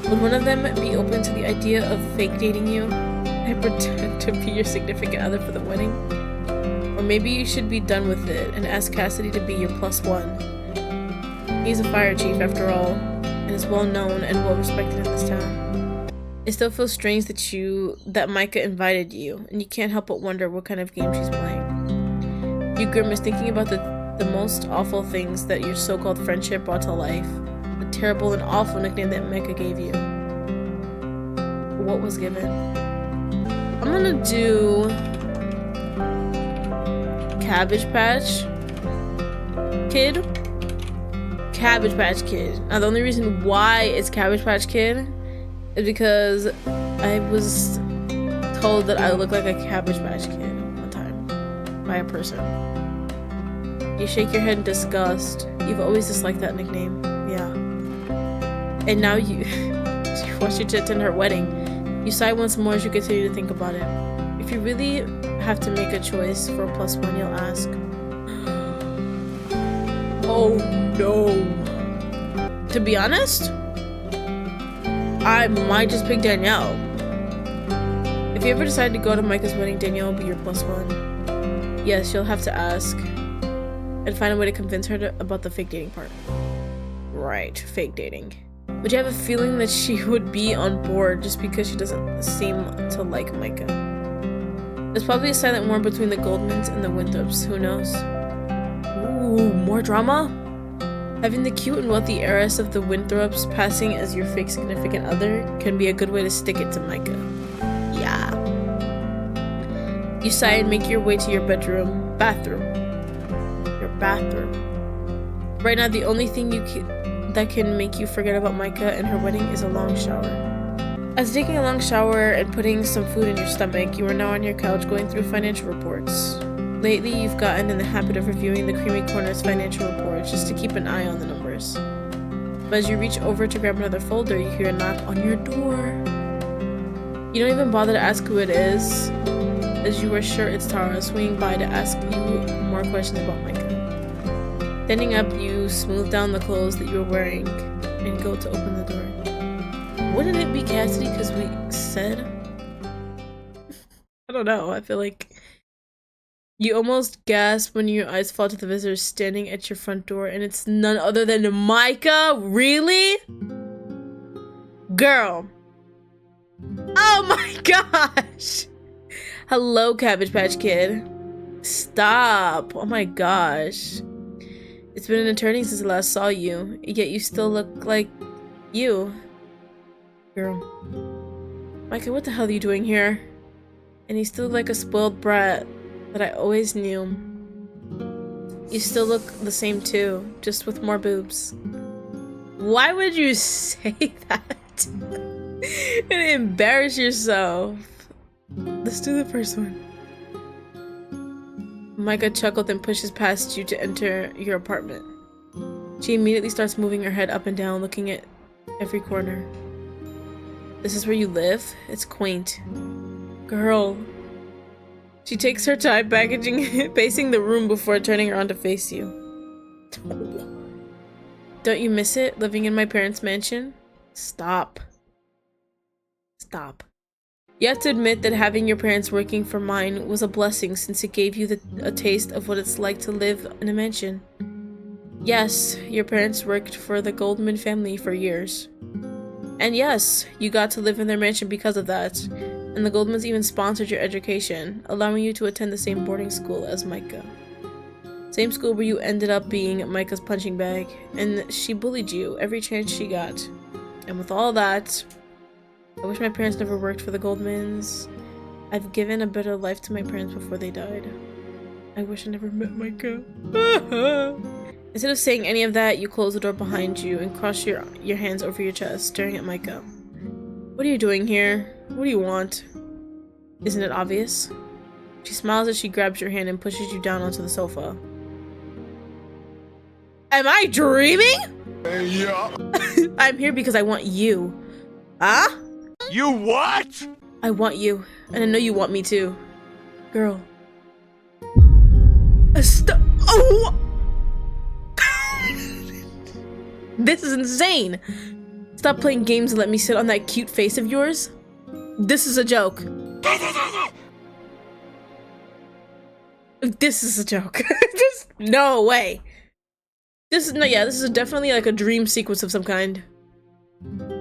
Would one of them be open to the idea of fake dating you and pretend to be your significant other for the wedding? Or maybe you should be done with it and ask Cassidy to be your +1. He's a fire chief after all, and is well known and well respected in this town. It still feels strange that Micah invited you, and you can't help but wonder what kind of game she's playing. You grimace thinking about the most awful things that your so-called friendship brought to life. The terrible and awful nickname that Micah gave you. What was given? I'm gonna do Cabbage Patch Kid. Cabbage Patch Kid. Now the only reason why it's Cabbage Patch Kid is because I was told that I look like a Cabbage Patch Kid one time by a person. You shake your head in disgust. You've always disliked that nickname. Yeah. And now she wants you to attend her wedding. You sigh once more as you continue to think about it. If you really have to make a choice for a +1, you'll ask, oh no. To be honest, I might just pick Danielle. If you ever decide to go to Micah's wedding, Danielle will be your +1. Yes, you'll have to ask and find a way to convince her about the fake dating part. Right, fake dating. Would you have a feeling that she would be on board just because she doesn't seem to like Micah? There's probably a silent war between the Goldmans and the Winthrops, who knows? Ooh, more drama? Having the cute and wealthy heiress of the Winthrops passing as your fake significant other can be a good way to stick it to Micah. Yeah. You sigh and make your way to your bathroom. Right now, the only thing that can make you forget about Micah and her wedding is a long shower. As taking a long shower and putting some food in your stomach, you are now on your couch going through financial reports. Lately, you've gotten in the habit of reviewing the Creamy Corner's financial reports just to keep an eye on the numbers. But as you reach over to grab another folder, you hear a knock on your door. You don't even bother to ask who it is, as you are sure it's Tara swinging by to ask you more questions about Micah. Standing up, you smooth down the clothes that you were wearing and go to open the door. Wouldn't it be Cassidy because we said? I don't know, I feel like You almost gasp when your eyes fall to the visitor standing at your front door, and it's none other than Micah. Really? Girl. Oh my gosh. Hello, Cabbage Patch Kid. Stop. Oh my gosh. It's been an eternity since I last saw you, yet you still look like you. Girl. Micah, what the hell are you doing here? And you still look like a spoiled brat that I always knew. You still look the same too, just with more boobs. Why would you say that? And embarrass yourself. Let's do the first one. Micah chuckled and pushes past you to enter your apartment. She immediately starts moving her head up and down, looking at every corner. This is where you live? It's quaint. Girl. She takes her time pacing the room before turning around to face you. Don't you miss it, living in my parents' mansion? Stop. Stop. You have to admit that having your parents working for mine was a blessing, since it gave you a taste of what it's like to live in a mansion. Yes, your parents worked for the Goldman family for years. And yes, you got to live in their mansion because of that. And the Goldmans even sponsored your education, allowing you to attend the same boarding school as Micah. Same school where you ended up being Micah's punching bag, and she bullied you every chance she got. And with all that, I wish my parents never worked for the Goldmans. I've given a better life to my parents before they died. I wish I never met Micah. Instead of saying any of that, you close the door behind you and cross your hands over your chest, staring at Micah. What are you doing here? What do you want? Isn't it obvious? She smiles as she grabs your hand and pushes you down onto the sofa. Am I dreaming? Yeah. I'm here because I want you. Huh? You what? I want you, and I know you want me too. Girl. Oh! This is insane! Stop playing games and let me sit on that cute face of yours. This is a joke. This is a joke. No way. This is definitely like a dream sequence of some kind.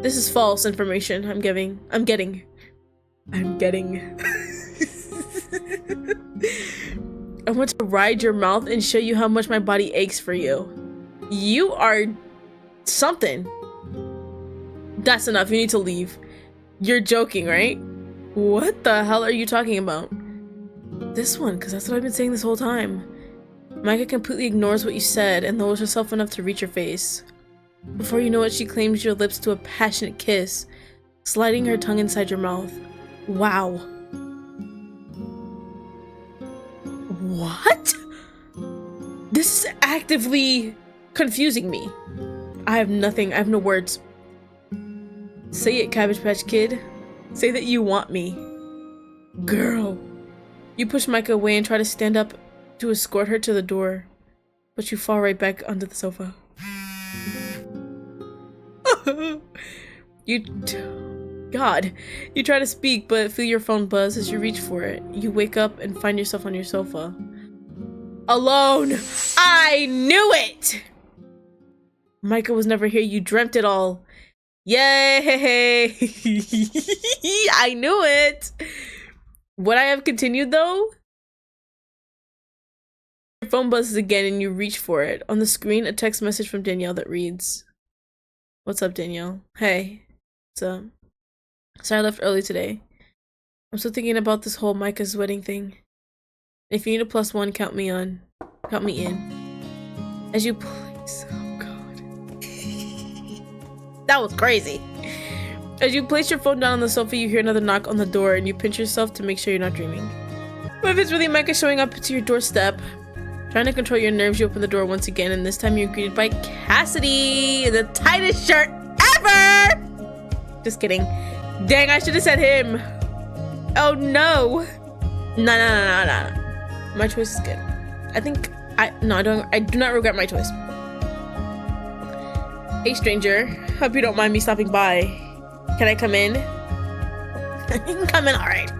This is false information I'm getting. I want to ride your mouth and show you how much my body aches for you. You are something. That's enough. You need to leave. You're joking, right? What the hell are you talking about? This one, because that's what I've been saying this whole time. Micah completely ignores what you said and lowers herself enough to reach your face. Before you know it, she claims your lips to a passionate kiss, sliding her tongue inside your mouth. Wow. What? This is actively confusing me. I have no words. Say it, Cabbage Patch Kid. Say that you want me. Girl. You push Micah away and try to stand up to escort her to the door, but you fall right back onto the sofa. God. You try to speak, but feel your phone buzz as you reach for it. You wake up and find yourself on your sofa. Alone! I knew it! Micah was never here. You dreamt it all. Yay! I knew it! Would I have continued though? Your phone buzzes again and you reach for it. On the screen, a text message from Danielle that reads, "What's up, Danielle? Hey. What's up? Sorry I left early today. I'm still thinking about this whole Micah's wedding thing. If you need a +1, count me in. As you place..." Oh god. That was crazy. As you place your phone down on the sofa, you hear another knock on the door and you pinch yourself to make sure you're not dreaming. What if it's really Micah showing up to your doorstep? Trying to control your nerves, you open the door once again, and this time you're greeted by Cassidy in the tightest shirt ever! Just kidding. Dang, I should have said him. Oh no. No. My choice is good. I do not regret my choice. Hey stranger, hope you don't mind me stopping by. Can I come in? You can come in, alright.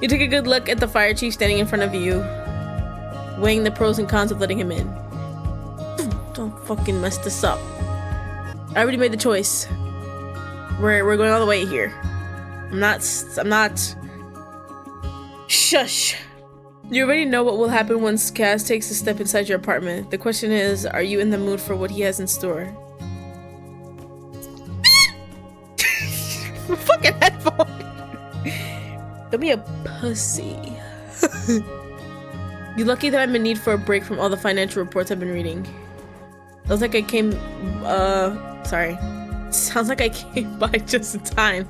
You take a good look at the fire chief standing in front of you. weighing the pros and cons of letting him in. Don't fucking mess this up. I already made the choice. We're going all the way here. I'm not. Shush. You already know what will happen once Cass takes a step inside your apartment. The question is, are you in the mood for what he has in store? Fucking headphone. Don't be a pussy. You're lucky that I'm in need for a break from all the financial reports I've been reading. Sounds like I came by just in time.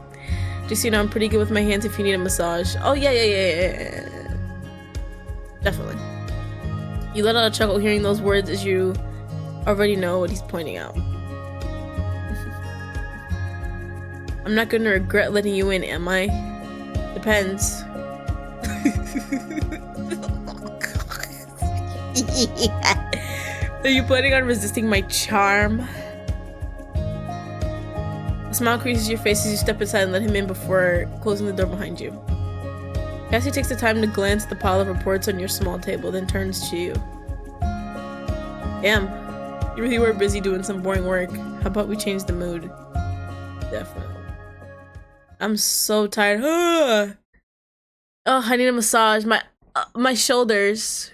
Just so you know, I'm pretty good with my hands if you need a massage. Oh yeah. Definitely. You let out a chuckle hearing those words as you already know what he's pointing out. I'm not gonna regret letting you in, am I? Depends. Are you planning on resisting my charm? A smile creases your face as you step inside and let him in before closing the door behind you. Cassie takes the time to glance at the pile of reports on your small table, then turns to you. Damn, you really were busy doing some boring work. How about we change the mood? Definitely. I'm so tired. Oh, I need a massage. My shoulders.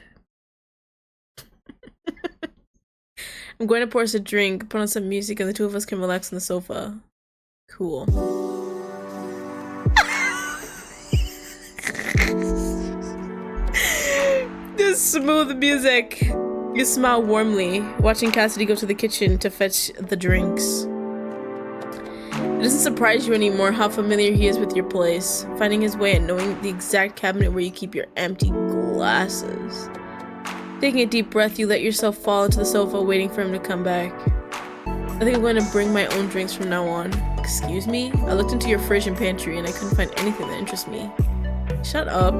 I'm going to pour us a drink, put on some music, and the two of us can relax on the sofa. Cool. This smooth music. You smile warmly, watching Cassidy go to the kitchen to fetch the drinks. It doesn't surprise you anymore how familiar he is with your place, finding his way and knowing the exact cabinet where you keep your empty glasses. Taking a deep breath, you let yourself fall into the sofa, waiting for him to come back. I think I'm going to bring my own drinks from now on. Excuse me? I looked into your fridge and pantry and I couldn't find anything that interests me. Shut up.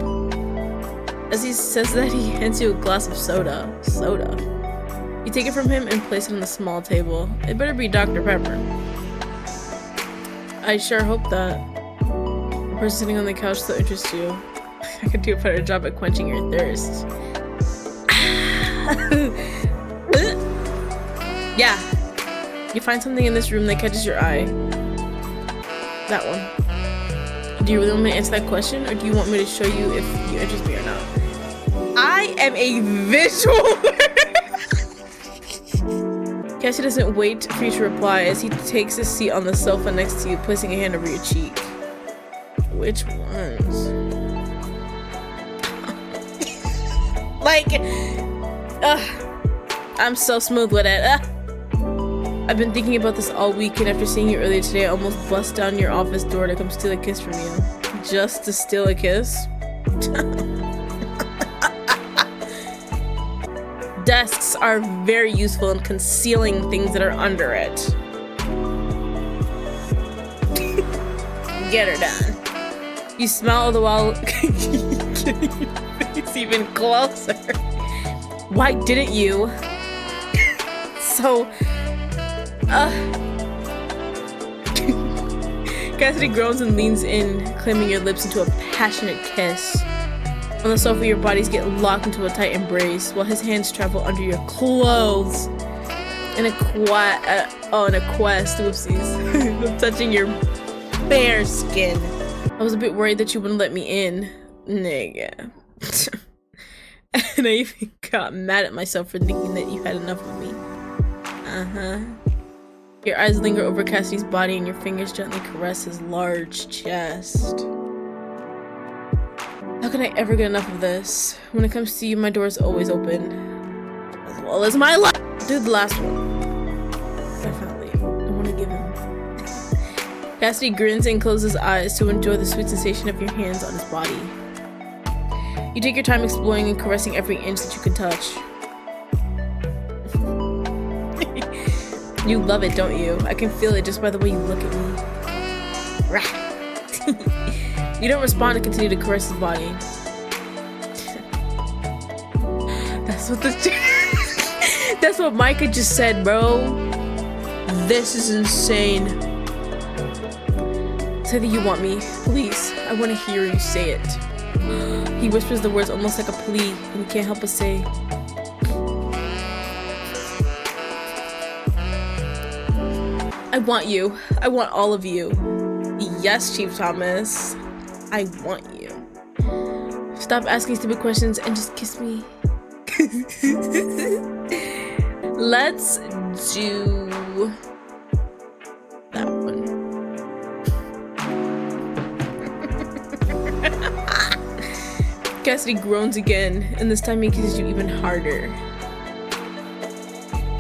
As he says that, he hands you a glass of soda. You take it from him and place it on the small table. It better be Dr. Pepper. I sure hope that. The person sitting on the couch still interests you. I could do a better job at quenching your thirst. Yeah. You find something in this room that catches your eye. That one. Do you really want me to answer that question, or do you want me to show you if you interest me or not? I am a visual learner. Cassie doesn't wait for you to reply as he takes his seat on the sofa next to you, placing a hand over your cheek. Which ones? I'm so smooth with it. I've been thinking about this all week, and after seeing you earlier today, I almost bust down your office door to come steal a kiss from you. Just to steal a kiss? Desks are very useful in concealing things that are under it. Get her done. You smile all the while getting your face even closer. Why didn't you? Cassidy groans and leans in, claiming your lips into a passionate kiss. On the sofa, your bodies get locked into a tight embrace, while his hands travel under your clothes in a quest, whoopsies, of touching your bare skin. I was a bit worried that you wouldn't let me in, nigga. And I even got mad at myself for thinking that you had enough of me. Your eyes linger over Cassidy's body and your fingers gently caress his large chest. How can I ever get enough of this? When it comes to you, my door is always open. As well as my life! Do the last one. Definitely. I want to give him. Cassidy grins and closes his eyes to enjoy the sweet sensation of your hands on his body. You take your time exploring and caressing every inch that you can touch. You love it, don't you? I can feel it just by the way you look at me. You don't respond and continue to caress his body. That's what Micah just said, bro. This is insane. Say that you want me. Please. I want to hear you say it. He whispers the words almost like a plea, and you can't help but say, I want you. I want all of you. Yes, Chief Thomas. I want you. Stop asking stupid questions and just kiss me. Let's do that one. Cassidy groans again, and this time he kisses you even harder.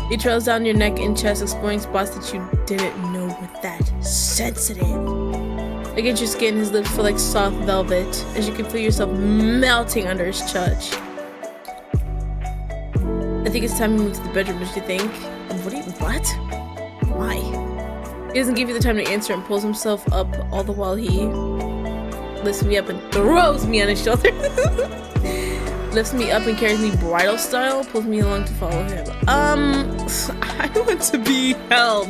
He trails down your neck and chest, exploring spots that you didn't know were that sensitive. Against your skin, his lips feel like soft velvet, as you can feel yourself melting under his touch. I think it's time to move to the bedroom, don't you think? What? Why? He doesn't give you the time to answer and pulls himself up, all the while he lifts me up and throws me on his shoulder. Lifts me up and carries me bridal style, pulls me along to follow him. I want to be held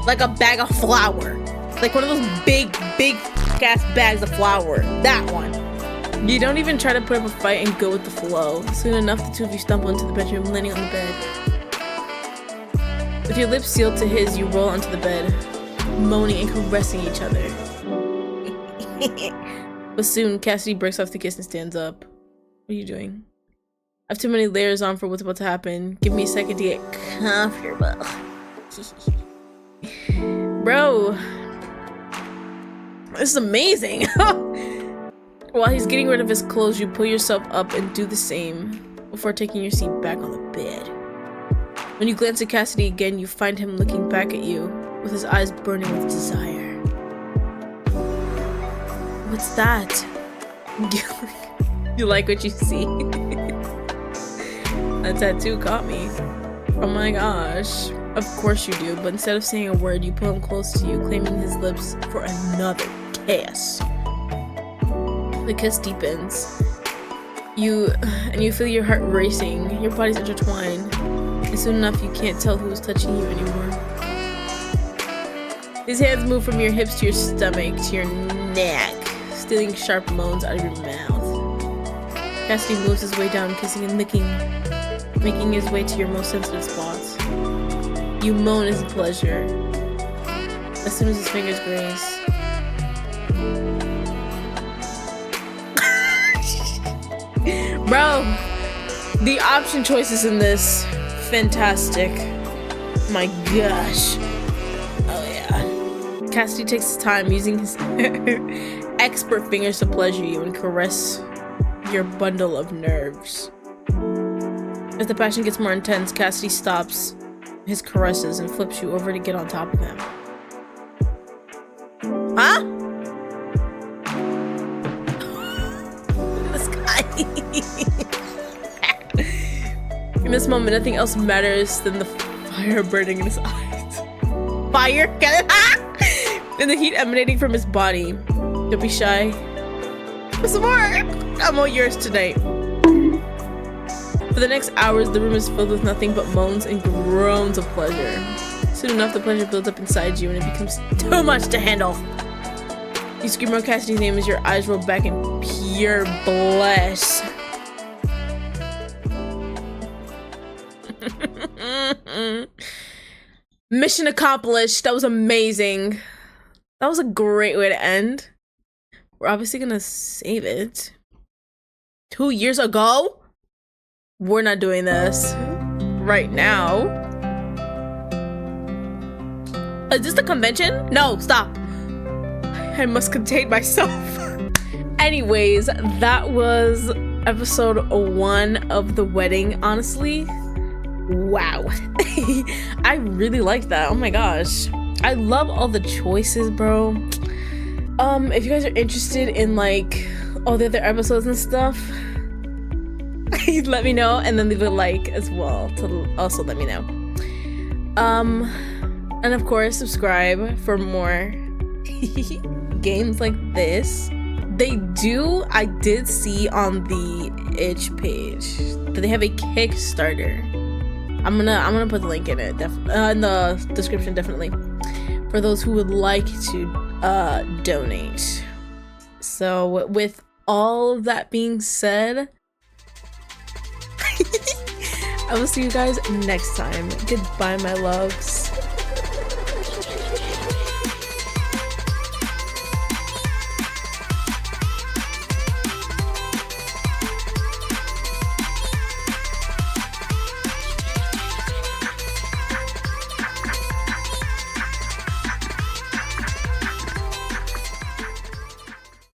like a bag of flour. Like one of those big ass bags of flour. That one. You don't even try to put up a fight and go with the flow. Soon enough, the two of you stumble into the bedroom, landing on the bed. With your lips sealed to his, you roll onto the bed, moaning and caressing each other. But soon, Cassidy breaks off the kiss and stands up. What are you doing? I have too many layers on for what's about to happen. Give me a second to get comfortable. Bro. This is amazing. While he's getting rid of his clothes, you pull yourself up and do the same before taking your seat back on the bed. When you glance at Cassidy again, you find him looking back at you with his eyes burning with desire. What's that? You like what you see? That tattoo caught me. Oh my gosh. Of course you do, but instead of saying a word, you pull him close to you, claiming his lips for another kiss. The kiss deepens. You feel your heart racing, your bodies intertwine, and soon enough you can't tell who is touching you anymore. His hands move from your hips to your stomach, to your neck, stealing sharp moans out of your mouth. Cassidy moves his way down, kissing and licking, making his way to your most sensitive spots. You moan as pleasure. As soon as his fingers graze. Bro, the option choices in this, fantastic. My gosh. Oh yeah. Cassidy takes his time using his expert fingers to pleasure you and caress your bundle of nerves. As the passion gets more intense, Cassidy stops his caresses and flips you over to get on top of him. Huh? Look at this guy. In this moment, nothing else matters than the fire burning in his eyes. Fire? Get it? And the heat emanating from his body. Don't be shy. Some more. I'm all yours tonight. For the next hours, the room is filled with nothing but moans and groans of pleasure. Soon enough, the pleasure builds up inside you and it becomes too much to handle. You scream out Cassidy's name as your eyes roll back in pure bliss. Mission accomplished. That was amazing. That was a great way to end. We're obviously gonna save it. 2 years ago? We're not doing this right now. Is this the convention? No, stop. I must contain myself. Anyways, that was episode 1 of The Wedding. Honestly, wow. I really like that. Oh my gosh. I love all the choices, bro. If you guys are interested in like all the other episodes and stuff, let me know, and then leave a like as well to also let me know. And of course, subscribe for more games like this. I did see on the itch page that they have a Kickstarter. I'm gonna put the link in it, in the description, definitely, for those who would like to donate. So with all of that being said, I will see you guys next time. Goodbye, my loves.